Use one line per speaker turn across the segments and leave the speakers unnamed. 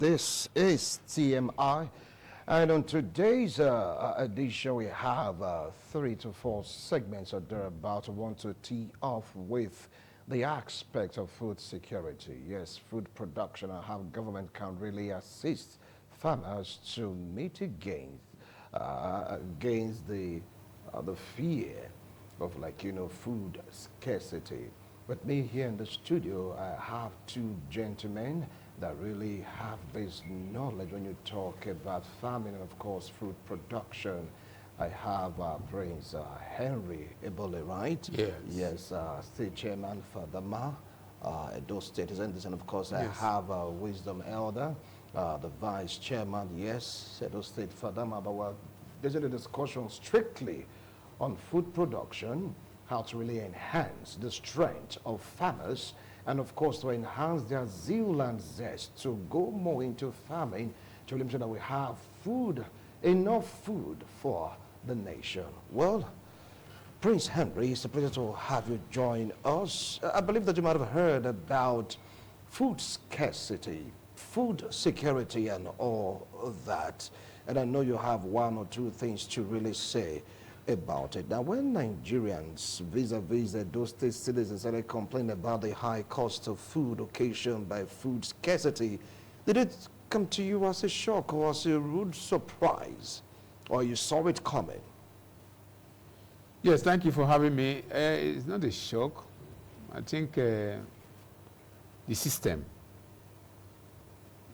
This is TMI, and on today's edition, we have 3 to 4 segments that are about to want to tee off with the aspect of food security. Yes, food production and how government can really assist farmers to mitigate against the fear of food scarcity. With me here in the studio, I have two gentlemen that really have this knowledge when you talk about farming and of course food production. I have Prince Henry Ebole, right?
Yes.
Yes, State Chairman for Dama, Edo State, and of course I
Yes.
have Wisdom Elder, the Vice Chairman, yes, Edo State for Dama, but there's a discussion strictly on food production, how to really enhance the strength of farmers, and of course to enhance their zeal and zest to go more into farming to ensure that we have food, enough food for the nation. Well, Prince Henry, it's a pleasure to have you join us. I believe that you might have heard about food scarcity, food security, and all of that. And I know you have one or two things to really say about it. Now, when Nigerians vis-a-vis those state citizens started complaining about the high cost of food occasioned by food scarcity, did it come to you as a shock or as a rude surprise, or you saw it coming?
Yes, thank you for having me. It's not a shock. I think the system,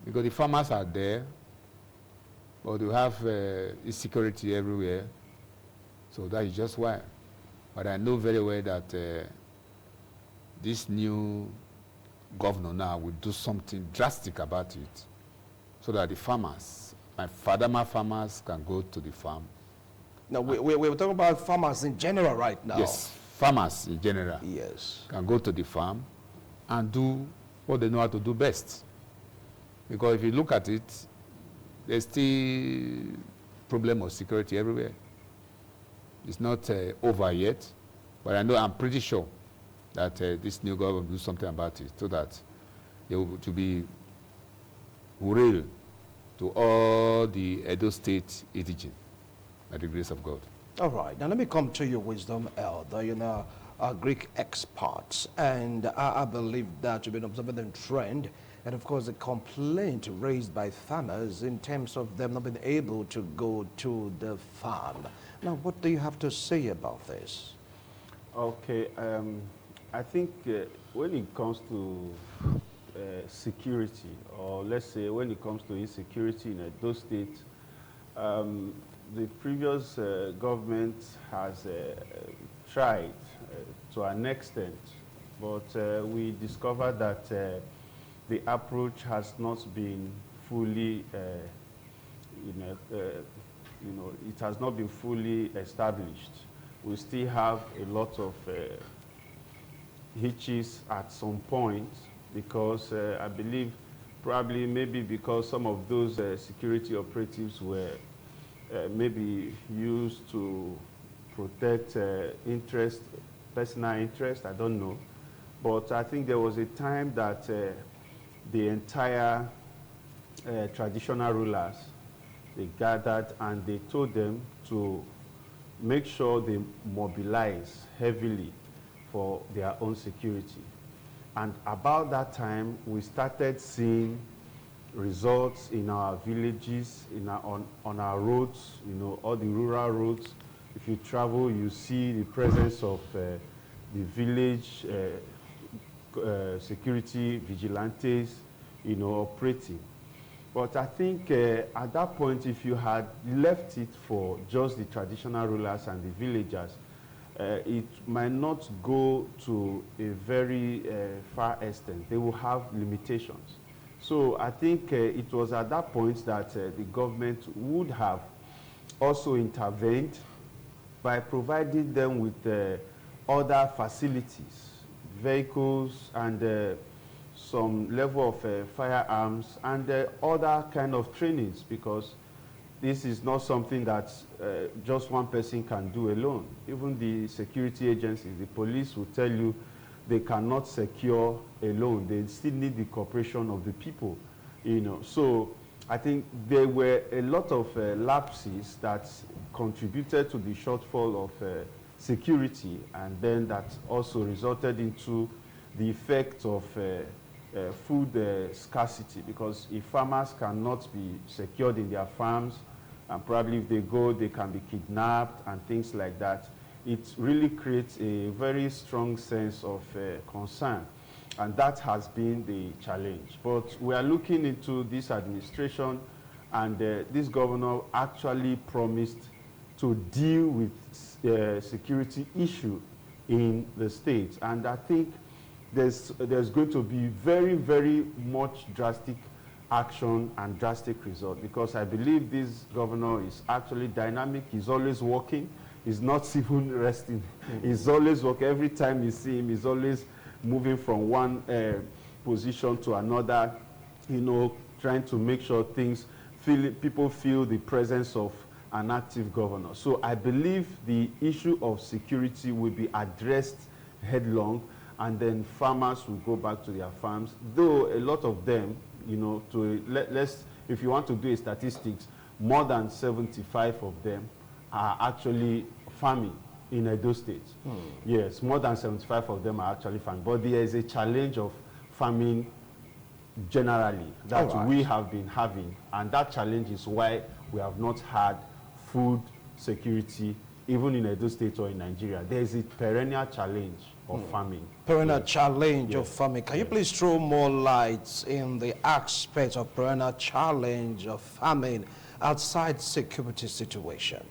because the farmers are there, but we have insecurity everywhere. So that is just why. But I know very well that this new governor now will do something drastic about it so that the farmers, my Fadama farmers, can go to the farm.
Now, we're talking about farmers in general right now.
Yes, farmers in general.
Yes.
Can go to the farm and do what they know how to do best. Because if you look at it, there's still problem of security everywhere. It's not over yet, but I'm pretty sure that this new government will do something about it so that there will to be real to all the Edo State indigene by the grace of God.
All right, now let me come to your Wisdom Elder, Greek experts, and I believe that you've been observing the trend and of course the complaint raised by farmers in terms of them not being able to go to the farm. Now, what do you have to say about this?
Okay, I think when it comes to security, or let's say when it comes to insecurity in those states, the previous government has tried to an extent, but we discovered that the approach has not been fully, it has not been fully established. We still have a lot of hitches at some point because I believe probably maybe because some of those security operatives were maybe used to protect personal interest, I don't know. But I think there was a time that the entire traditional rulers, they gathered and they told them to make sure they mobilize heavily for their own security. And about that time, we started seeing results in our villages, on our roads, all the rural roads. If you travel, you see the presence of the village security vigilantes, operating. But I think at that point, if you had left it for just the traditional rulers and the villagers, it might not go to a very far extent. They will have limitations. So I think it was at that point that the government would have also intervened by providing them with other facilities, vehicles, and some level of firearms and other kind of trainings, because this is not something that just one person can do alone. Even the security agencies, the police will tell you they cannot secure alone. They still need the cooperation of the people. you know. So I think there were a lot of lapses that contributed to the shortfall of security, and then that also resulted into the effect of food scarcity, because if farmers cannot be secured in their farms, and probably if they go, they can be kidnapped and things like that, it really creates a very strong sense of concern. And that has been the challenge. But we are looking into this administration, and this governor actually promised to deal with security issue in the state. And I think there's going to be very, very much drastic action and drastic result, because I believe this governor is actually dynamic. He's always working. He's not even resting. He's always working. Every time you see him, he's always moving from one position to another, you know, trying to make sure people feel the presence of an active governor. So I believe the issue of security will be addressed headlong, and then farmers will go back to their farms. Though a lot of them, you know, if you want to do a statistics, more than 75 of them are actually farming in Edo State. Yes, more than 75 of them are actually farming. But there is a challenge of farming generally that we have been having, and that challenge is why we have not had food security even in Edo State or in Nigeria. There is a perennial challenge of farming.
Perennial challenge of farming. Can you please throw more light in the aspect of perennial challenge of farming outside security situation?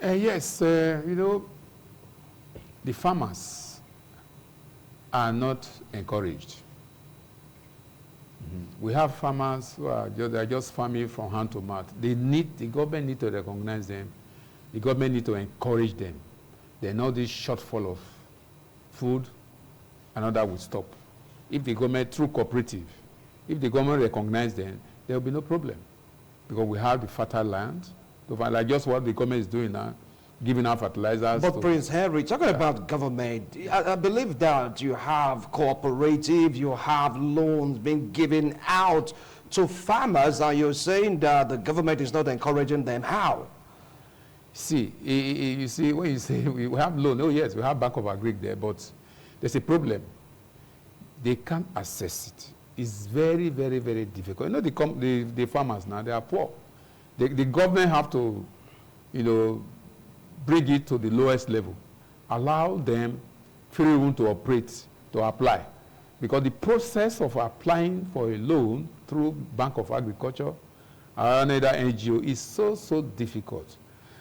Yes, you know, the farmers are not encouraged. We have farmers who are just farming from hand to mouth. The government need to recognize them. The government need to encourage them. They know this shortfall of food, another will stop. If the government, through cooperative, if the government recognize them, there will be no problem. Because we have the fertile land, like just what the government is doing now, giving out fertilizers.
But Prince Henry, talking about government, I believe that you have cooperative, you have loans being given out to farmers, and you're saying that the government is not encouraging them. How?
See, you see, when you say we have loan, oh yes, we have Bank of Agric there, but there's a problem. They can't access it. It's very, very, very difficult. You know, the farmers now, they are poor. The government have to, you know, bring it to the lowest level. Allow them free room to operate, to apply. Because the process of applying for a loan through Bank of Agriculture or another NGO is so difficult.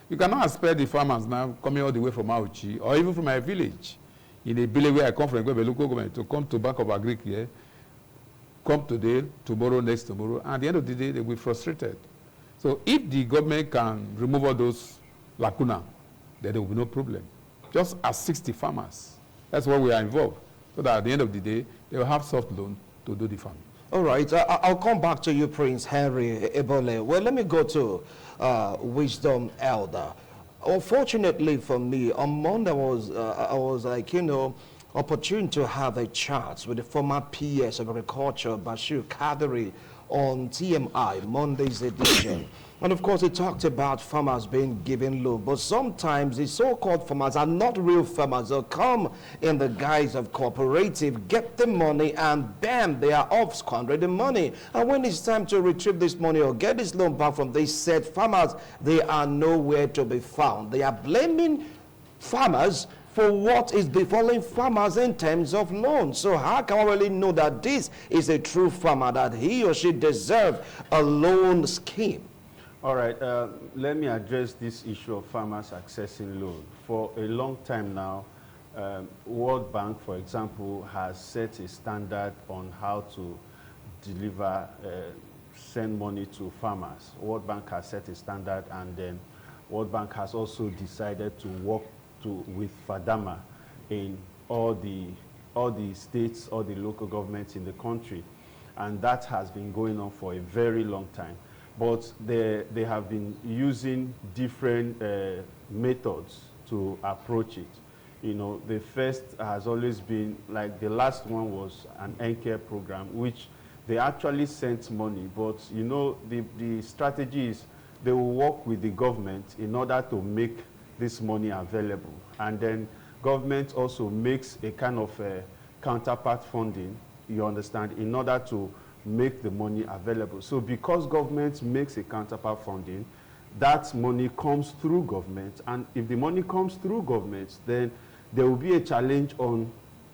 You cannot expect the farmers now coming all the way from Auchi or even from my village, in a village where I come from, local government, to come to Bank of Agric here, come today, tomorrow, next tomorrow, and at the end of the day, they will be frustrated. So if the government can remove all those lacuna, then there will be no problem. Just assist the farmers. That's why we are involved, so that at the end of the day, they will have soft loan to do the farming.
All right, I'll come back to you, Prince Henry Ebole. Well, let me go to Wisdom Elder. Unfortunately for me, on Monday I was like, you know, opportune to have a chat with the former PS of Agriculture, Bashir Kadri, on TMI, Monday's edition. And of course, he talked about farmers being given loan, but sometimes the so-called farmers are not real farmers. They'll come in the guise of cooperative, get the money, and bam, they are off squandering the money. And when it's time to retrieve this money or get this loan back from these said farmers, they are nowhere to be found. They are blaming farmers for what is befalling farmers in terms of loans. So how can we really know that this is a true farmer, that he or she deserves a loan scheme?
All right, let me address this issue of farmers accessing loan. For a long time now, World Bank, for example, has set a standard on how to deliver, send money to farmers. World Bank has set a standard, and then World Bank has also decided to work with FADAMA in all the states, all the local governments in the country. And that has been going on for a very long time. But they have been using different methods to approach it. You know, the first has always been, like the last one was an NCARE program, which they actually sent money, but you know, the strategy is they will work with the government in order to make this money available. And then government also makes a kind of counterpart funding, you understand, in order to make the money available. So because government makes a counterpart funding, that money comes through government, and if the money comes through government, then there will be a challenge on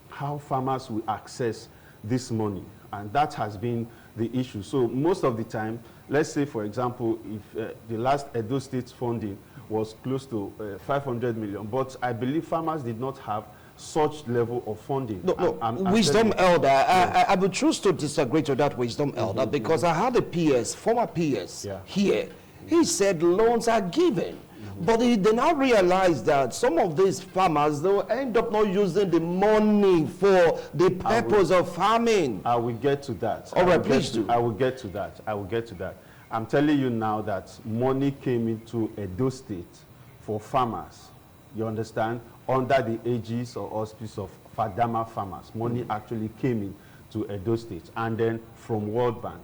how farmers will access this money, and that has been the issue. So most of the time, let's say for example, if the last Edo State funding was close to 500 million, but I believe farmers did not have such level of funding.
No, Wisdom Elder, I would choose to disagree to that, Wisdom Elder, because I had a PS, former PS here. He said loans are given. But they now realize that some of these farmers, they'll end up not using the money for the purpose of farming.
I will get to that.
All right, please do.
I will get to that. I will get to that. I'm telling you now that money came into Edo State for farmers, you understand, under the aegis or auspice of Fadama farmers. Money actually came in to Edo State, and then from World Bank.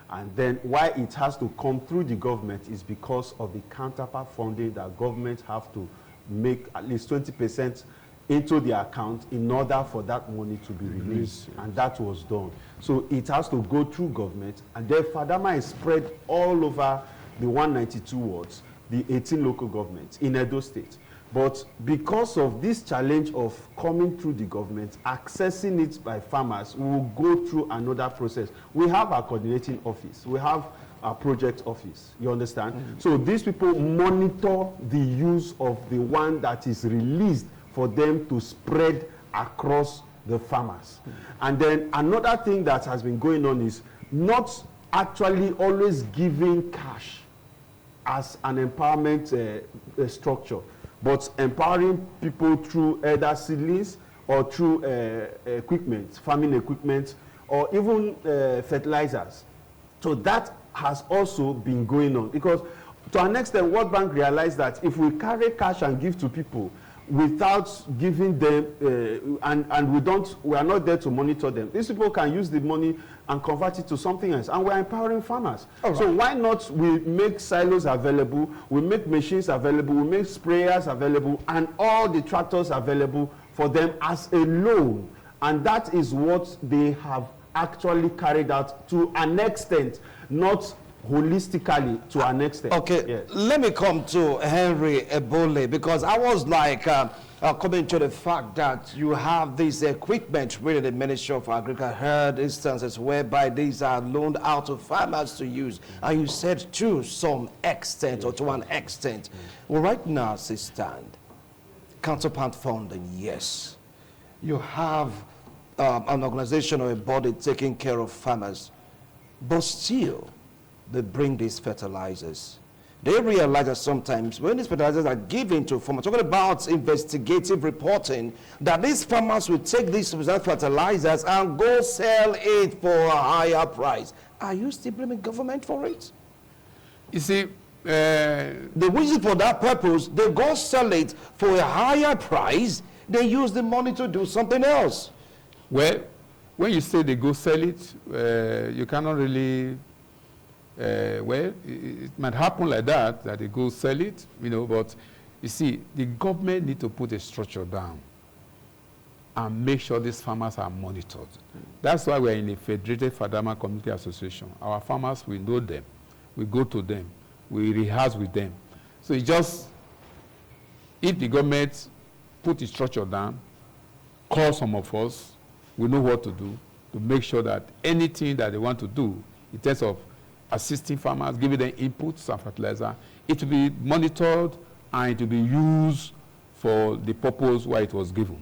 And then why it has to come through the government is because of the counterpart funding that government have to make at least 20% into the account in order for that money to be released. And that was done. So it has to go through government, and then Fadama is spread all over the 192 wards, the 18 local governments in Edo State. But because of this challenge of coming through the government, accessing it by farmers, we will go through another process. We have our coordinating office. We have our project office. You understand? So these people monitor the use of the one that is released for them to spread across the farmers. And then another thing that has been going on is not actually always giving cash as an empowerment structure, but empowering people through either seedlings or through equipment, farming equipment, or even fertilizers. So that has also been going on, because to an extent, World Bank realized that if we carry cash and give to people without giving them, and we are not there to monitor them, these people can use the money and convert it to something else, and we're empowering farmers. Right. So why not we make silos available, we make machines available, we make sprayers available, and all the tractors available for them as a loan. And that is what they have actually carried out to an extent, not holistically to an extent.
Okay, yes. Let me come to Henry Ebole, because I was like coming to the fact that you have this equipment really the Ministry of Agriculture heard instances whereby these are loaned out to farmers to use, and you said to some extent or to an extent. Well, right now as it stands, counterpart funding, yes, you have an organization or a body taking care of farmers, but still they bring these fertilizers. They realize that sometimes when these fertilizers are given to farmers, talking about investigative reporting, that these farmers will take these fertilizers and go sell it for a higher price. Are you still blaming government for it?
You see,
they use it for that purpose. They go sell it for a higher price. They use the money to do something else.
Well, when you say they go sell it, you cannot really. Well, it might happen like that they go sell it, you know, but you see, the government need to put a structure down and make sure these farmers are monitored. That's why we're in a Federated Fadama Community Association. Our farmers, we know them, we go to them, we rehearse with them. So it's just, if the government put the structure down, call some of us, we know what to do to make sure that anything that they want to do in terms of assisting farmers, giving them inputs and fertilizer, it will be monitored and it will be used for the purpose why it was given.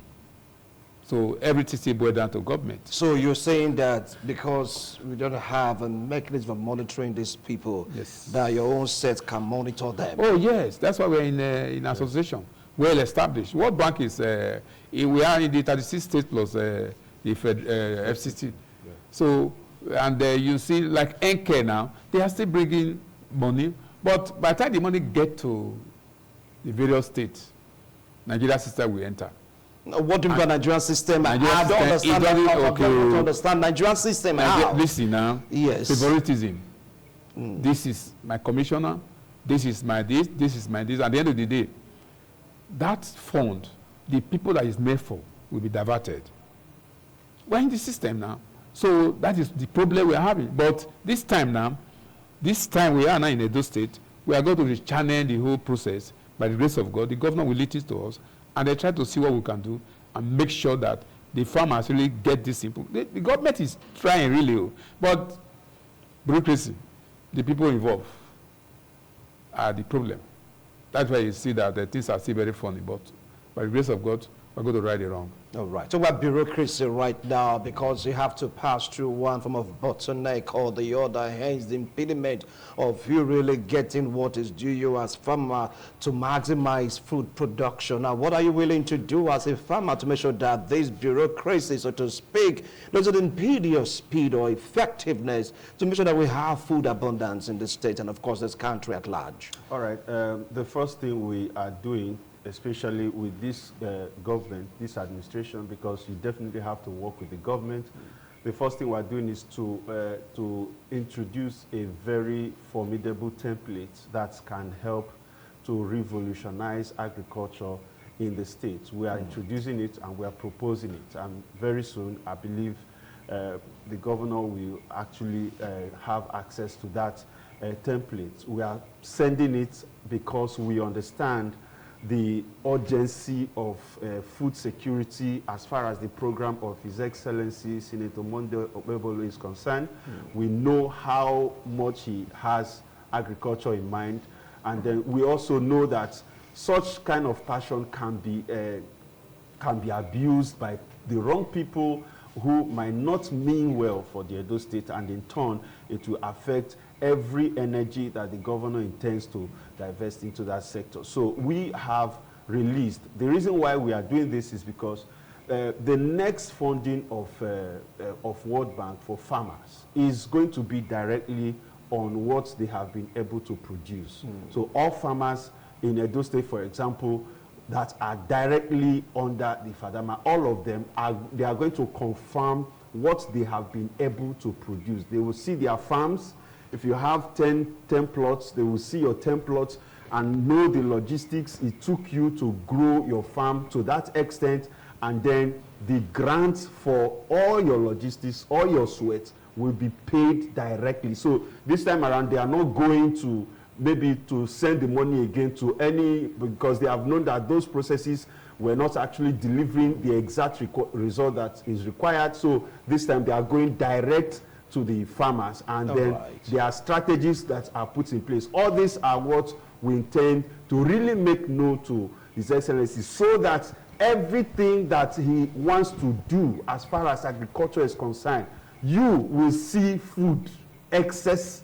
So everything still boils down to government.
So you're saying that because we don't have a mechanism of monitoring these people,
yes,
that your own set can monitor them?
Oh yes, that's why we're in association, well established. World Bank is, we are in the 36 states plus the FCT. Yeah. So, and you see, like NK now, they are still bringing money, but by the time the money get to the various states, Nigeria system will enter.
What do you mean by Nigerian system?
Nigerian
I don't
system,
understand
it doesn't-
that.
okay.
I don't understand Nigerian system. How?
Listen now.
Yes.
Favoritism. This is my commissioner. This is my this. This is my this. At the end of the day, that fund, the people that is made for, will be diverted. We're in the system now. So that is the problem we're having. But this time we are now in Edo State, we are going to rechannel the whole process by the grace of God. The governor will lead it to us, and they try to see what we can do and make sure that the farmers really get this simple. The government is trying really, but bureaucracy, the people involved are the problem. That's why you see that the things are still very funny, but by the grace of God, we're going to right it wrong.
All right. So about bureaucracy right now, because you have to pass through one form of bottleneck or the other, hence the impediment of you really getting what is due you as farmer to maximize food production. Now, what are you willing to do as a farmer to make sure that this bureaucracy, so to speak, doesn't impede your speed or effectiveness to make sure that we have food abundance in the state and, of course, this country at large?
All right. The first thing we are doing, especially with this government, this administration, because you definitely have to work with the government. The first thing we're doing is to introduce a very formidable template that can help to revolutionize agriculture in the state. We are introducing it and we are proposing it. And very soon, I believe the governor will actually have access to that template. We are sending it because we understand the urgency of food security as far as the program of His Excellency Senator Monday Okpebholo is concerned. We know how much he has agriculture in mind, and then we also know that such kind of passion can be abused by the wrong people who might not mean well for the Edo State, and in turn it will affect every energy that the governor intends to divest into that sector. So we have released. The reason why we are doing this is because the next funding of World Bank for farmers is going to be directly on what they have been able to produce. So all farmers in Edo State, for example, that are directly under the FADAMA, all of them they are going to confirm what they have been able to produce. They will see their farms. If you have 10 plots, they will see your 10 plots and know the logistics it took you to grow your farm to that extent, and then the grants for all your logistics, all your sweat will be paid directly. So this time around, they are not going to maybe to send the money again to any, because they have known that those processes were not actually delivering the exact result that is required. So this time they are going direct to the farmers, and then there are strategies that are put in place. All these are what we intend to really make known to His Excellency, so that everything that he wants to do as far as agriculture is concerned, you will see food, excess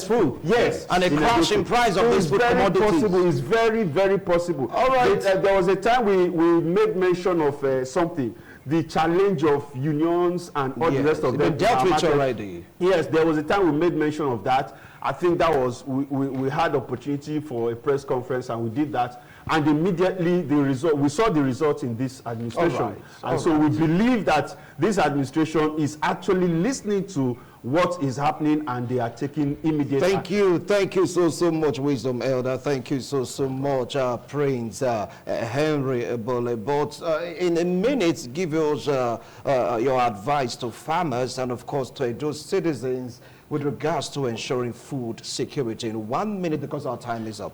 food. Yes.
And a crash in price of these food commodities.
It's very, very possible.
All right.
There was a time we made mention of something. The challenge of unions and all the rest of them.
Dealt with already.
Yes, there was a time we made mention of that. I think that was, we had opportunity for a press conference and we did that. And immediately we saw the results in this administration. So we believe that this administration is actually listening to what is happening and they are taking immediate action.
Thank you so much, Wisdom Elder. Thank you so much, Prince Henry Ebole. But in a minute, give us your advice to farmers and of course to those citizens with regards to ensuring food security in 1 minute, because our time is up.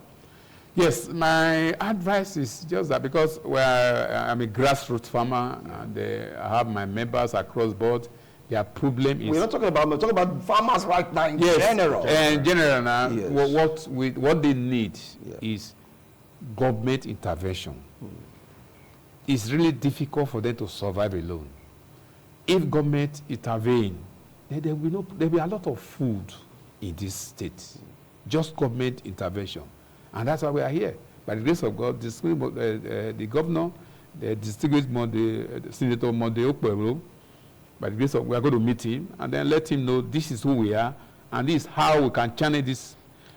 Yes, my advice is just that, because I'm a grassroots farmer and I have my members across board. Their problem is...
We're not talking about farmers right now in general.
In general now, what they need is government intervention. It's really difficult for them to survive alone. If government intervene, then there will be a lot of food in this state. Just government intervention. And that's why we are here. By the grace of God, the governor, the distinguished Senator Monday Okpebholo, by the grace of God, we are going to meet him and then let him know this is who we are and this is how we can channel this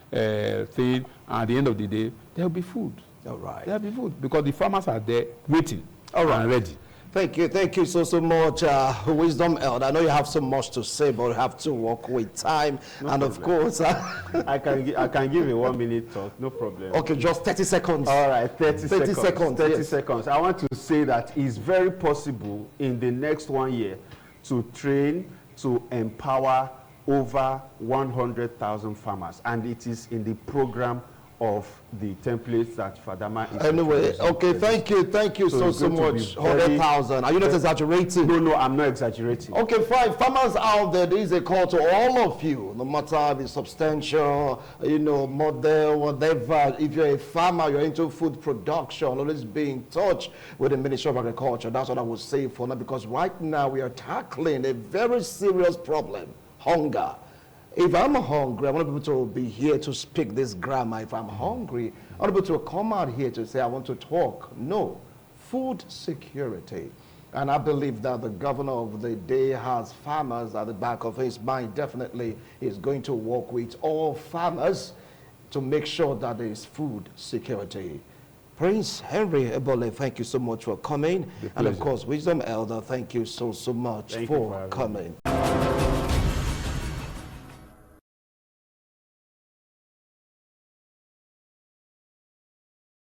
thing. And at the end of the day, there will be food.
All right.
There will be food because the farmers are there waiting.
All right.
I'm ready.
Thank you so much, Wisdom Elder. I know you have so much to say, but you have to work with time.
No
and
problem.
Of course,
I can give a 1 minute talk, no problem.
okay, just 30 seconds.
All right, 30 seconds. 30
yes.
seconds. I want to say that it's very possible in the next 1 year to train, to empower over 100,000 farmers, and it is in the program of the templates that Fadama is
Anyway,
introducing.
okay, thank you so
it's going to
much.
be very-
100,000. Are you not exaggerating?
No, I'm not exaggerating.
Okay, fine. Farmers out there, there is a call to all of you, no matter if it's substantial, model, whatever. If you're a farmer, you're into food production, always be in touch with the Ministry of Agriculture. That's what I would say for now, because right now we are tackling a very serious problem, hunger. If I'm hungry, I want people to be here to speak this grammar. If I'm hungry, I want people to come out here to say, I want to talk. No, food security. And I believe that the governor of the day has farmers at the back of his mind. Definitely is going to work with all farmers to make sure that there is food security. Prince Henry Ebole, thank you so much for coming. And of course, Wisdom Elder, thank you so much
Thank you
for
for having me.
coming.